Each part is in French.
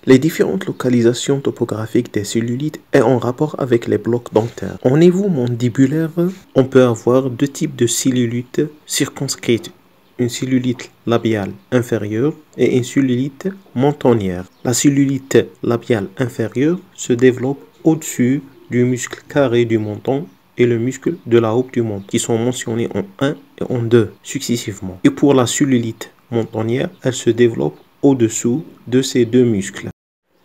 Les différentes localisations topographiques des cellulites est en rapport avec les blocs dentaires. Au niveau mandibulaire, on peut avoir deux types de cellulites circonscrites. Une cellulite labiale inférieure et une cellulite mentonnière. La cellulite labiale inférieure se développe au-dessus du muscle carré du menton et le muscle de la haupe du menton, qui sont mentionnés en 1 et en 2 successivement. Et pour la cellulite mentonnière, elle se développe au-dessous de ces deux muscles.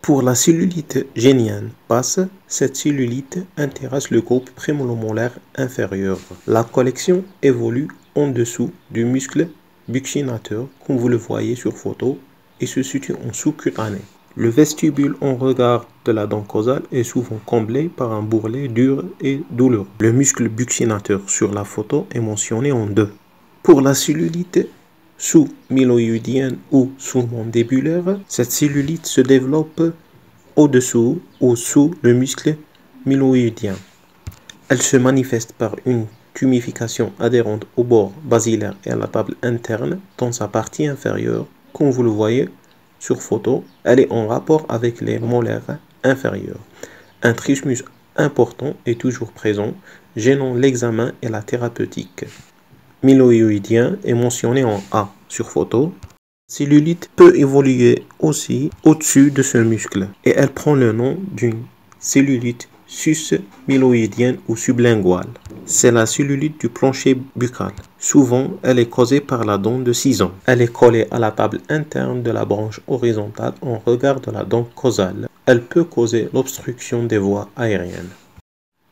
Pour la cellulite génienne basse, cette cellulite intéresse le groupe prémolomolaire inférieur. La collection évolue en dessous du muscle buccinateur, comme vous le voyez sur photo, et se situe en sous-cutané. Le vestibule en regard de la dent causale est souvent comblé par un bourrelet dur et douloureux. Le muscle buccinateur sur la photo est mentionné en 2. Pour la cellulite sous-myloïdienne ou sous-mandibulaire, cette cellulite se développe au-dessous ou sous le muscle myloïdien. Elle se manifeste par une tumification adhérente au bord basilaire et à la table interne dans sa partie inférieure. Comme vous le voyez sur photo, elle est en rapport avec les molaires inférieurs. Un trismus important est toujours présent, gênant l'examen et la thérapeutique. Myloïdien est mentionné en A sur photo. La cellulite peut évoluer aussi au-dessus de ce muscle et elle prend le nom d'une cellulite sus-myloïdienne ou sublinguale. C'est la cellulite du plancher buccal. Souvent, elle est causée par la dent de 6 ans. Elle est collée à la table interne de la branche horizontale en regard de la dent causale. Elle peut causer l'obstruction des voies aériennes.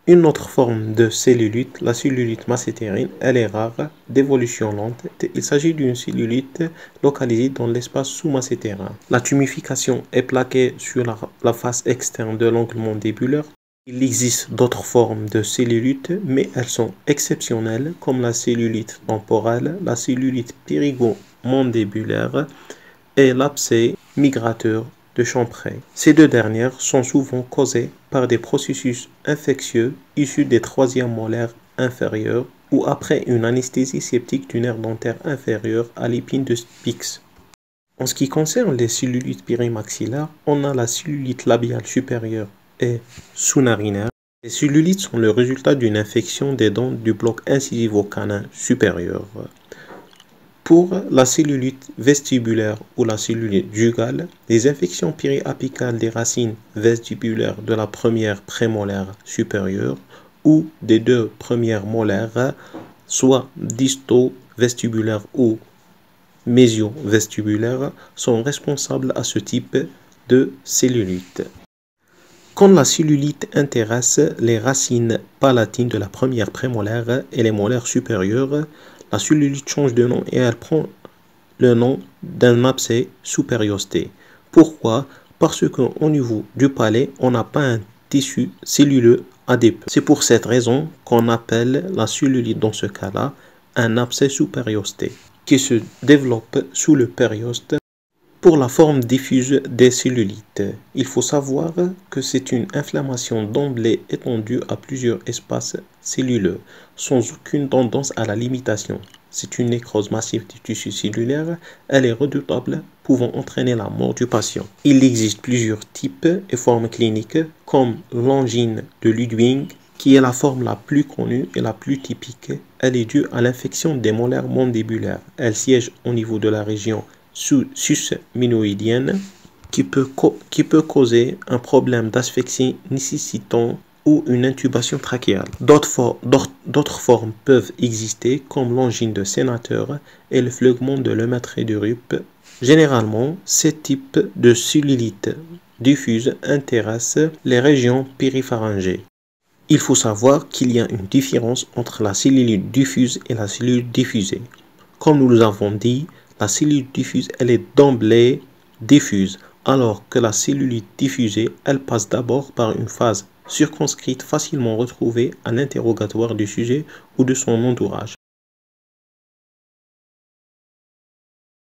Une autre forme de cellulite, la cellulite massétérine, elle est rare, d'évolution lente. Il s'agit d'une cellulite localisée dans l'espace sous-massétérin. La tumification est plaquée sur la face externe de l'angle mandibulaire. Il existe d'autres formes de cellulite, mais elles sont exceptionnelles, comme la cellulite temporale, la cellulite pyrygomandibulaire et l'abcès migrateur de Champrey. Ces deux dernières sont souvent causées par des processus infectieux issus des troisièmes molaires inférieurs ou après une anesthésie septique du nerf dentaire inférieur à l'épine de Spix. En ce qui concerne les cellulites périmaxillaires, on a la cellulite labiale supérieure et sous-narinaire. Les cellulites sont le résultat d'une infection des dents du bloc incisivo-canin supérieur. Pour la cellulite vestibulaire ou la cellulite jugale, les infections périapicales des racines vestibulaires de la première prémolaire supérieure ou des deux premières molaires, soit disto-vestibulaire ou mésio-vestibulaire, sont responsables à ce type de cellulite. Quand la cellulite intéresse les racines palatines de la première prémolaire et les molaires supérieures, la cellulite change de nom et elle prend le nom d'un abcès supériosté. Pourquoi? Parce qu'au niveau du palais, on n'a pas un tissu celluleux adipeux. C'est pour cette raison qu'on appelle la cellulite dans ce cas-là un abcès supériosté qui se développe sous le périoste. Pour la forme diffuse des cellulites, il faut savoir que c'est une inflammation d'emblée étendue à plusieurs espaces celluleux, sans aucune tendance à la limitation. C'est une nécrose massive du tissu cellulaire, elle est redoutable, pouvant entraîner la mort du patient. Il existe plusieurs types et formes cliniques, comme l'angine de Ludwig, qui est la forme la plus connue et la plus typique. Elle est due à l'infection des molaires mandibulaires. Elle siège au niveau de la région sus-myloïdienne qui peut causer un problème d'asphyxie nécessitant ou une intubation trachéale. D'autres formes peuvent exister comme l'angine de Sénateur et le phleugmon de Lemaitre et de Rupp. Généralement, ces types de cellulite diffuse intéressent les régions péripharyngées. Il faut savoir qu'il y a une différence entre la cellulite diffuse et la cellulite diffusée. Comme nous l'avons dit, la cellulite diffuse, elle est d'emblée diffuse, alors que la cellulite diffusée, elle passe d'abord par une phase circonscrite facilement retrouvée à l'interrogatoire du sujet ou de son entourage.